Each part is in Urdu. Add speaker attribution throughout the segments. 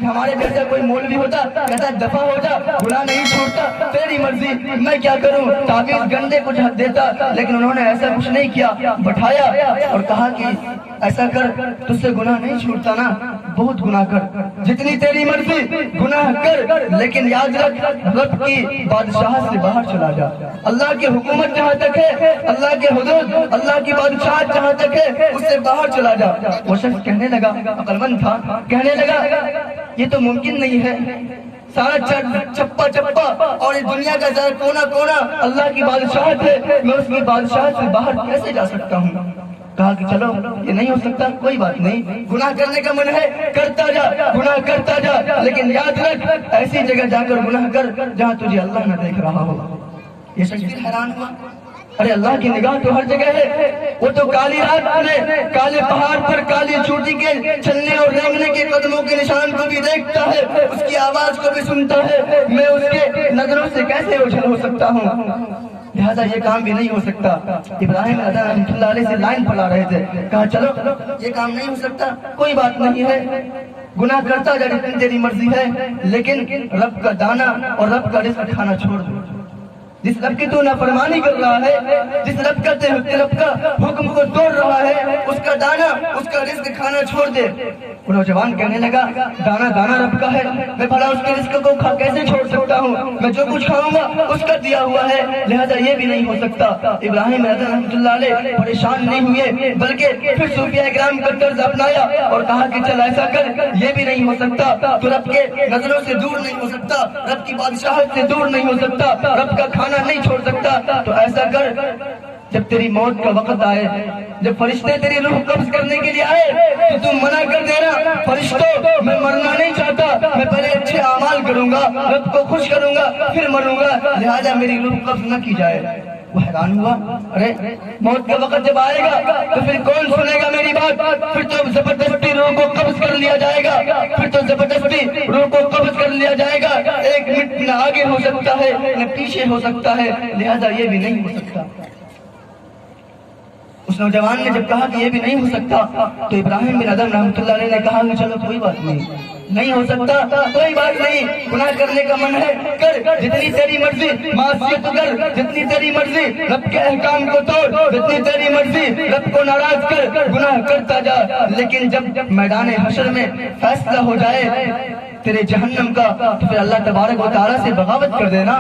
Speaker 1: ہمارے جیسا کوئی مولوی ہوتا کہتا دفع ہو جا، گناہ نہیں چھوڑتا، تیری مرضی، میں کیا کروں، تعویذ گندے کچھ حد دیتا، لیکن انہوں نے ایسا کچھ نہیں کیا، بٹھایا اور کہا کہ ایسا کر، تجھ سے گناہ نہیں چھوٹتا نا، بہت گناہ کر، جتنی تیری مرضی گناہ کر، لیکن یاد رکھ رب کی بادشاہت سے باہر چلا جا۔ اللہ کی حکومت جہاں تک ہے، اللہ کے حدود، اللہ کی بادشاہت جہاں تک ہے، اس سے باہر چلا جا۔ وہ شخص کہنے لگا، عقل مند تھا، کہنے لگا یہ تو ممکن نہیں ہے، سارا چپا چپا اور اس دنیا کا سارا کونا کونا اللہ کی بادشاہت ہے، میں اس کی بادشاہت سے باہر کیسے جا سکتا ہوں؟ کہا کہ چلو یہ نہیں ہو سکتا، کوئی بات نہیں، گناہ کرنے کا من ہے کرتا جا، گناہ کرتا جا، لیکن یاد رکھ ایسی جگہ جا کر گناہ کر جہاں تجھے اللہ نہ دیکھ رہا ہو۔ یہ شخص حیران ہوا، ارے اللہ کی نگاہ تو ہر جگہ ہے، وہ تو کالی رات میں کالے پہاڑ پر کالی چوٹی کے چلنے اور رینگنے کے قدموں کے نشان کو بھی دیکھتا ہے، اس کی آواز کو بھی سنتا ہے، میں اس کے نظروں سے کیسے اوجھل ہو سکتا ہوں؟ لہذا یہ کام بھی نہیں ہو سکتا۔ ابراہیم رحمۃ اللہ علیہ سے لائن پڑھا رہے تھے، کہا چلو یہ کام نہیں ہو سکتا، کوئی بات نہیں ہے، گناہ کرتا جا جتنی تیری مرضی ہے، لیکن رب کا دانا اور رب کا رزق کھانا چھوڑ دو۔ جس رب کی تو نافرمانی کر رہا ہے، جس رب کا حکم کو توڑ رہا ہے، اس کا دانا، اس کا رزق کھانا چھوڑ دے۔ وہ نوجوان کہنے لگا دانا دانا رب کا ہے، میں بھلا اس کے رزق کو کیسے چھوڑ سکتا ہوں؟ میں جو کچھ کھاؤں گا اس کا دیا ہوا ہے، لہذا یہ بھی نہیں ہو سکتا۔ ابراہیم رحمۃ اللہ علیہ پریشان نہیں ہوئے، بلکہ پھر صوفیاء کرام کا طرز اپنایا اور کہا کہ چل ایسا کر، یہ بھی نہیں ہو سکتا تو رب کے نظروں سے دور نہیں ہو سکتا، رب کی بادشاہت سے دور نہیں ہو سکتا، رب کا کھانا نہیں چھوڑ سکتا، تو ایسا کر جب تیری موت کا وقت آئے، جب فرشتے تیری روح قبض کرنے کے لیے آئے تو تم منع کر دینا، فرشتوں میں مرنا نہیں چاہتا، میں پہلے اچھے اعمال کروں گا، رب کو خوش کروں گا، پھر مروں گا، لہذا میری روح قبض نہ کی جائے۔ وہ حیران ہوا، ارے موت کا وقت جب آئے گا تو پھر کون سنے گا میری بات؟ پھر تو زبردستی روح کو قبض کر لیا جائے گا، پھر تو زبردستی روح کو قبض کر لیا جائے گا، ایک منٹ نہ آگے ہو سکتا ہے نہ پیچھے ہو سکتا ہے، لہذا یہ بھی نہیں ہو سکتا۔ اس نوجوان نے جب کہا کہ یہ بھی نہیں ہو سکتا تو ابراہیم بن ادم رحمۃ اللہ علیہ نے کہا کہ چلو کوئی بات نہیں ہو سکتا، کوئی بات نہیں، گناہ کرنے کا من ہے کر، جتنی تیری مرضی، معصیت کر جتنی تیری مرضی، رب کے احکام کو توڑ جتنی تیری مرضی، رب کو ناراض کر، گناہ کرتا جا، لیکن جب میدان حشر میں فیصلہ ہو جائے تیرے جہنم کا تو پھر اللہ تبارک و تعالیٰ سے بغاوت کر دینا،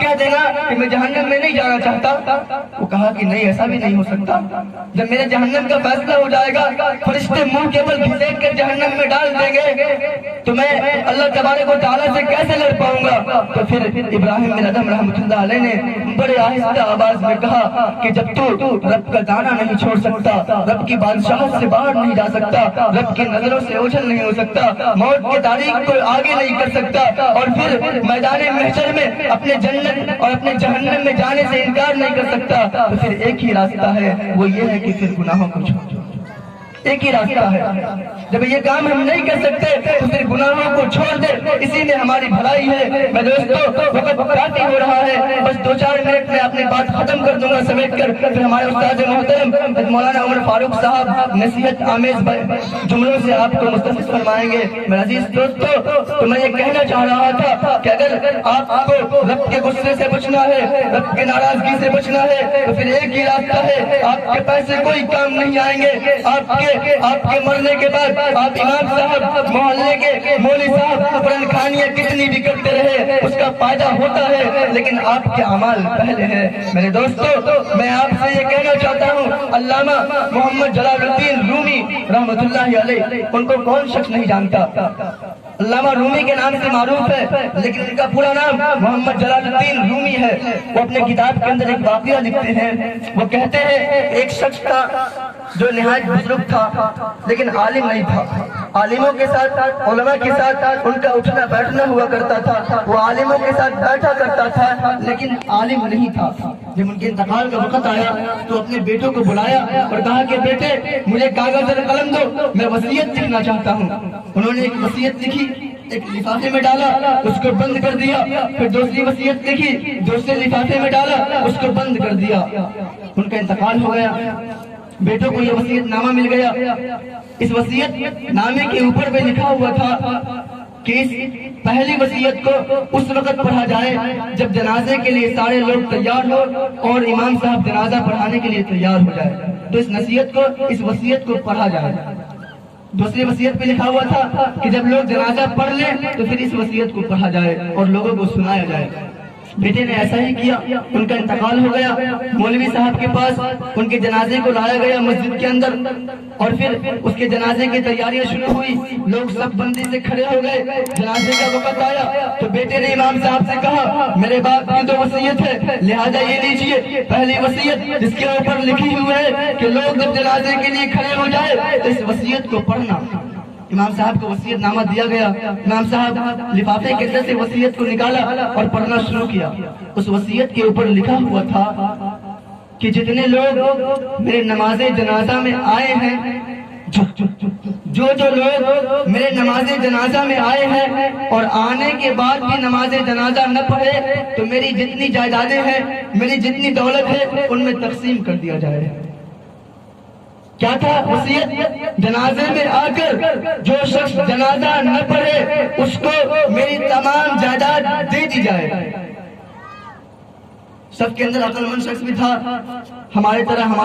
Speaker 1: کہہ دینا کہ میں جہنم میں نہیں جانا چاہتا۔ وہ کہا کہ نہیں، ایسا بھی نہیں ہو سکتا، جب میرے جہنم کا فیصلہ ہو جائے گا، فرشتے منہ کے بل گھسیٹ کر جہنم میں ڈال دیں گے تو میں اللہ تبارک و تعالیٰ سے کیسے لڑ پاؤں گا؟ تو پھر ابراہیم بن ادم رحمۃ اللہ علیہ نے بڑے آہستہ آواز میں کہا کہ جب تو رب کا دانا نہیں چھوڑ سکتا، رب کی بادشاہت سے باہر نہیں جا سکتا، رب کی نظروں سے اوجھل نہیں ہو سکتا، موت کی تاریخ کو آگے نہیں کر سکتا، اور پھر میدان محشر میں اپنے جنت اور اپنے جہنم میں جانے سے انکار نہیں کر سکتا، تو پھر ایک ہی راستہ ہے، وہ یہ ہے کہ پھر گناہوں کو چھوڑ دو۔ ایک ہی راستہ ہے، جب یہ کام ہم نہیں کر سکتے تو پھر گناہوں کو چھوڑ دے، اسی میں ہماری بھلائی ہے۔ میں دوستو وقت کافی ہو رہا ہے، بس 2-4 منٹ میں اپنی بات ختم کر دوں گا سمیٹ کر، پھر ہمارے استاد محترم مولانا عمر فاروق صاحب نصیحت آمیز جملوں سے آپ کو مستفید فرمائیں گے۔ میرے عزیز دوستو، تو میں یہ کہنا چاہ رہا تھا کہ اگر آپ کو رب کے غصے سے بچنا ہے، رب کے ناراضگی سے بچنا ہے، تو پھر ایک ہی راستہ ہے، آپ کے پیسے کوئی کام نہیں آئیں گے، آپ کے مرنے کے بعد آپ امام صاحب، محلے کے مولوی صاحب قرآن خوانیاں کتنی بھی کرتے رہے، اس کا فائدہ ہوتا ہے، لیکن آپ کے اعمال پہلے ہیں۔ میرے دوستو، میں آپ سے یہ کہنا چاہتا ہوں، علامہ محمد جلال الدین رومی رحمۃ اللہ علیہ، ان کو کون شخص نہیں جانتا؟ علامہ رومی کے نام سے معروف ہے، لیکن ان کا پورا نام محمد جلال الدین رومی ہے۔ وہ اپنے کتاب کے اندر ایک واقعہ لکھتے ہیں، وہ کہتے ہیں ایک شخص تھا جو نہایت بزرگ تھا لیکن عالم نہیں تھا، عالموں کے ساتھ، علماء کے ساتھ ان کا اٹھنا بیٹھنا ہوا کرتا تھا، وہ عالموں کے ساتھ بیٹھا کرتا تھا لیکن عالم نہیں تھا۔ جب ان کے انتقال کا وقت آیا تو اپنے بیٹوں کو بلایا اور کہا کہ بیٹے مجھے کاغذ اور قلم دو، میں وصیت لکھنا چاہتا ہوں۔ انہوں نے ایک وصیت لکھی، ایک لفافے میں ڈالا، اس کو بند کر دیا، پھر دوسری وصیت لکھی، دوسرے لفافے میں ڈالا، اس کو بند کر دیا۔ ان کا انتقال ہو گیا، بیٹوں کو یہ وصیت نامہ مل گیا۔ اس وصیت نامے کے اوپر بھی لکھا ہوا تھا کہ اس پہلی وصیت کو اس وقت پڑھا جائے جب جنازے کے لیے سارے لوگ تیار ہو اور امام صاحب جنازہ پڑھانے کے لیے تیار ہو جائے، تو اس وصیت کو پڑھا جائے۔ دوسری وصیت پہ لکھا ہوا تھا کہ جب لوگ جنازہ پڑھ لیں تو پھر اس وصیت کو پڑھا جائے اور لوگوں کو سنایا جائے۔ بیٹے نے ایسا ہی کیا، ان کا انتقال ہو گیا، مولوی صاحب کے پاس ان کے جنازے کو لایا گیا مسجد کے اندر، اور پھر اس کے جنازے کی تیاریاں شروع ہوئی، لوگ سب بندی سے کھڑے ہو گئے، جنازے کا وقت آیا تو بیٹے نے امام صاحب سے کہا میرے باپ کی تو وصیت ہے، لہذا یہ لیجئے پہلی وصیت جس کے اوپر لکھی ہوئی ہے کہ لوگ جب جنازے کے لیے کھڑے ہو جائے تو اس وصیت کو پڑھنا۔ امام صاحب کو وصیت نامہ دیا گیا، امام صاحب لفافے کے اندر سے وصیت کو نکالا اور پڑھنا شروع کیا۔ اس وصیت کے اوپر لکھا ہوا تھا کہ جتنے لوگ میرے نماز جنازہ میں آئے ہیں، جو لوگ میرے نماز جنازہ میں آئے ہیں اور آنے کے بعد بھی نماز جنازہ نہ پڑھے تو میری جتنی جائیدادیں ہیں، میری جتنی دولت ہے ان میں تقسیم کر دیا جائے۔ کیا تھا وصیت؟ جنازے میں آ کر جو شخص جنازہ نہ پڑھے اس کو میری تمام جائیداد دے دی جائے۔ سب کے اندر عقل مند شخص بھی تھا، ہمارے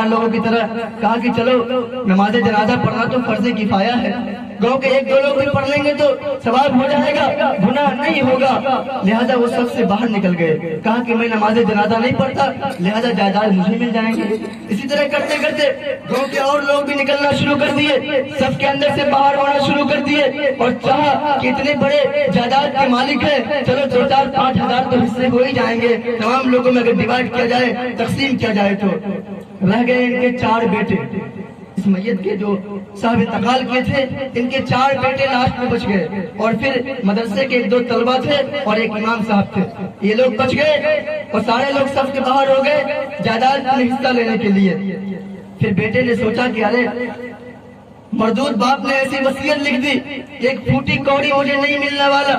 Speaker 1: لوگوں کی طرح کہا کہ چلو نماز جنازہ پڑھنا تو فرض کفایہ ہے، گاؤں کے ایک دو لوگ بھی پڑھ لیں گے تو ثواب ہو جائے گا، گناہ نہیں ہوگا۔ لہذا وہ سب سے باہر نکل گئے، کہا کہ میں نماز جنازہ نہیں پڑھتا، لہذا جائیداد مجھے مل جائیں گے۔ اسی طرح کرتے کرتے گاؤں کے اور لوگ بھی نکلنا شروع کر دیے، سب کے اندر سے باہر ہونا شروع کر دیے اور چاہا کہ اتنے بڑے جائیداد کے مالک ہیں، چلو 2-4-5 ہزار تو حصے ہو ہی جائیں گے، تمام لوگوں میں اگر ڈیوائڈ کیا جائے، تقسیم کیا جائے تو رہ گئے ان کے 4 بیٹے۔ اس میت کے جو صاحب انتقال کیے تھے ان کے 4 بیٹے لاسٹ میں بچ گئے، اور پھر مدرسے کے 1-2 طلبہ تھے اور ایک امام صاحب تھے، یہ لوگ بچ گئے اور سارے لوگ سب کے باہر ہو گئے جائیداد میں حصہ لینے کے لیے۔ پھر بیٹے نے سوچا کہ ارے مردود باپ نے ایسی وصیت لکھ دی، ایک پھوٹی کوڑی مجھے نہیں ملنے والا،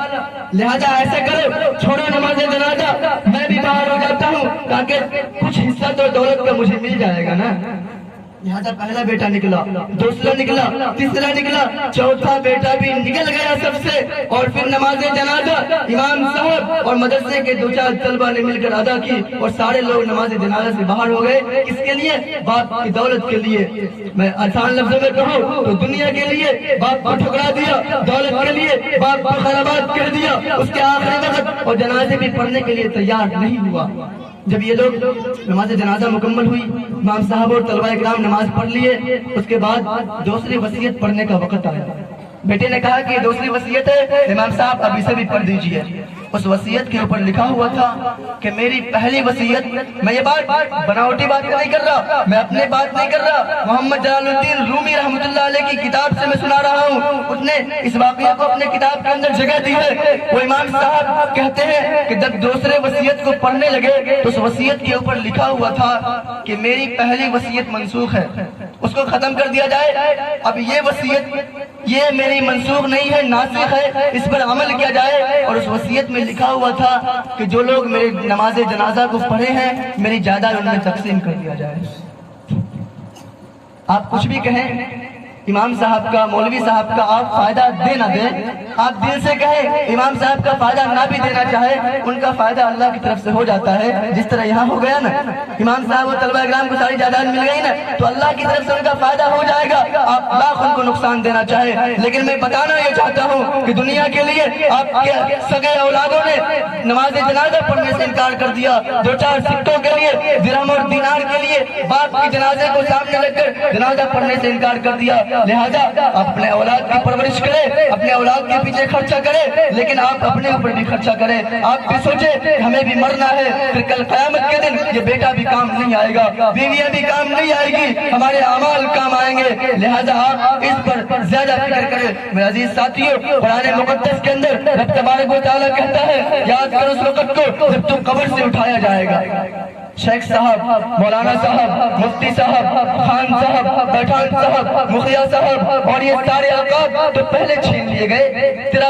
Speaker 1: لہذا ایسا کرو چھوڑو نماز جنازہ، میں بھی باہر ہو جاتا ہوں تاکہ کچھ حصہ تو دولت کا مجھے مل جائے گا نا۔ لہذا پہلا بیٹا نکلا، دوسرا نکلا، تیسرا نکلا، چوتھا بیٹا بھی نکل گیا سب سے، اور پھر نماز جنازہ امام صاحب اور مدرسے کے 2-4 طلبہ نے مل کر ادا کی اور سارے لوگ نماز جنازہ سے باہر ہو گئے۔ کس کے لیے؟ باپ کی دولت کے لیے۔ میں آسان لفظوں میں کہوں تو دنیا کے لیے باپ کو ٹھکرا دیا، دولت کے لیے باپ کو خرابات کر دیا، اس کے آخری وقت اور جنازے بھی پڑھنے کے لیے تیار نہیں ہوا۔ جب یہ لوگ نماز جنازہ مکمل ہوئی، امام صاحب اور طلبہ اکرام نماز پڑھ لیے، اس کے بعد دوسری وصیت پڑھنے کا وقت آیا۔ بیٹے نے کہا کہ دوسری وصیت ہے، امام صاحب اب اسے بھی پڑھ دیجئے۔ اس وصیت کے اوپر لکھا ہوا تھا کہ میری پہلی وصیت، میں یہ بات بناوٹی بات نہیں کر رہا، میں اپنے بات نہیں کر رہا، محمد جلال الدین رومی رحمۃ اللہ علیہ کی کتاب سے میں سنا رہا ہوں، اس نے اس واقعہ کو اپنے کتاب کے اندر جگہ دی ہے۔ وہ امام صاحب کہتے ہیں کہ جب دوسرے وصیت کو پڑھنے لگے تو اس وصیت کے اوپر لکھا ہوا تھا کہ میری پہلی وصیت منسوخ ہے، اس کو ختم کر دیا جائے، اب یہ وصیت یہ میری منسوخ نہیں ہے، ناسخ ہے، اس پر عمل کیا جائے۔ اور اس وصیت میں لکھا ہوا تھا کہ جو لوگ میرے نماز جنازہ کو پڑھے ہیں میری جائیداد ان میں تقسیم کر دیا جائے۔ آپ کچھ بھی کہیں امام صاحب کا، مولوی صاحب کا آپ فائدہ دے نہ دیں، آپ دل سے کہیں امام صاحب کا فائدہ نہ بھی دینا چاہے، ان کا فائدہ اللہ کی طرف سے ہو جاتا ہے، جس طرح یہاں ہو گیا نا، امام صاحب اور طلبہ اکرام کو ساری جائیداد مل گئی نا، تو اللہ کی طرف سے ان کا فائدہ ہو جائے گا، آپ لاکھ ان کو نقصان دینا چاہے۔ لیکن میں بتانا یہ چاہتا ہوں کہ دنیا کے لیے آپ کے سگے اولادوں نے نماز جنازہ پڑھنے سے انکار کر دیا، 2-4 سکوں کے لیے، درہم اور دینار کے لیے باپ کے جنازے کو سامنے رکھ کر جنازہ پڑھنے سے انکار کر دیا۔ لہذا اپنے اولاد کی پرورش کرے، اپنے اولاد کے پیچھے خرچہ کرے، لیکن آپ اپنے اوپر بھی خرچہ کریں۔ آپ بھی سوچیں کہ ہمیں بھی مرنا ہے، پھر کل قیامت کے دن یہ بیٹا بھی کام نہیں آئے گا، بیویاں بھی کام نہیں آئے گی، ہمارے اعمال کام آئیں گے۔ لہذا آپ اس پر زیادہ فکر کریں۔ میرے عزیز ساتھیوں، قرآن مقدس کے اندر رب تبارک و تعالیٰ کہتا ہے یاد کرو اس وقت کو جب تم قبر سے اٹھایا جائے گا۔ شیخ صاحب، مولانا صاحب، مفتی صاحب، خان صاحب، پٹھان صاحب، مخیا صاحب اور یہ سارے اوقات تو پہلے چھین لیے گئے، تیرا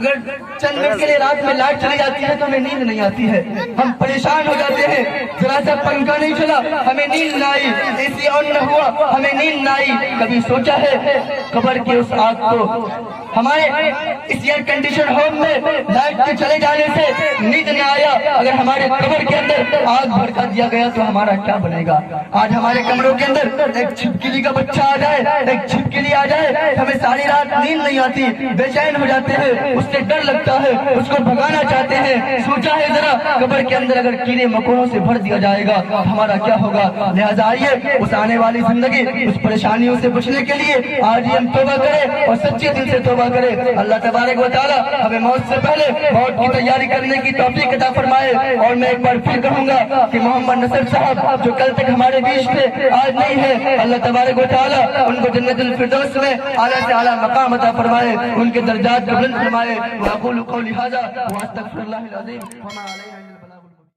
Speaker 1: اگر چند منٹ کے لیے رات میں لائٹ چلی جاتی ہے تو ہمیں نیند نہیں آتی ہے، ہم پریشان ہو جاتے ہیں، ذرا سا پنکھا نہیں چلا ہمیں نیند نہ آئی، اے سی آن نہ ہوا ہمیں نیند نہ آئی۔ کبھی سوچا ہے قبر کے اس آگ کو، ہمارے اس ایئر کنڈیشن ہوم میں لائٹ کے چلے جانے سے نیند نہ آیا، اگر ہمارے قبر کے اندر آگ بھڑکا دیا گیا تو ہمارا کیا بنے گا؟ آج ہمارے کمروں کے اندر ایک چھپکلی کا بچہ آ جائے، ایک چھپکلی آ جائے، ہمیں ساری رات نیند نہیں آتی، بے چین ہو جاتے ہیں، اس سے ڈر لگتا ہے، اس کو بھگانا چاہتے ہیں۔ سوچا ہے ذرا قبر کے اندر اگر کیڑے مکوڑوں سے بھر دیا جائے گا ہمارا کیا ہوگا؟ لہذا آئیے اس آنے والی زندگی، اس پریشانیوں سے بچنے کے لیے آج ہی ہم توبہ کریں اور سچے دل سے توبہ کریں۔ اللہ تبارک و تعالی ہمیں موت سے پہلے موت کی تیاری کرنے کی توفیق عطا فرمائے۔ اور میں ایک بار پھر کہوں گا کہ محمد نصر صاحب جو کل تک ہمارے بیچ تھے آج نہیں ہے، اللہ تبارک و تعالی ان کو جنت الفردوس میں اعلیٰ سے اعلیٰ مقام عطا فرمائے، ان کے درجات کو بلند فرمائے۔ وأقول قولي هذا وأستغفر الله العظيم وما علينا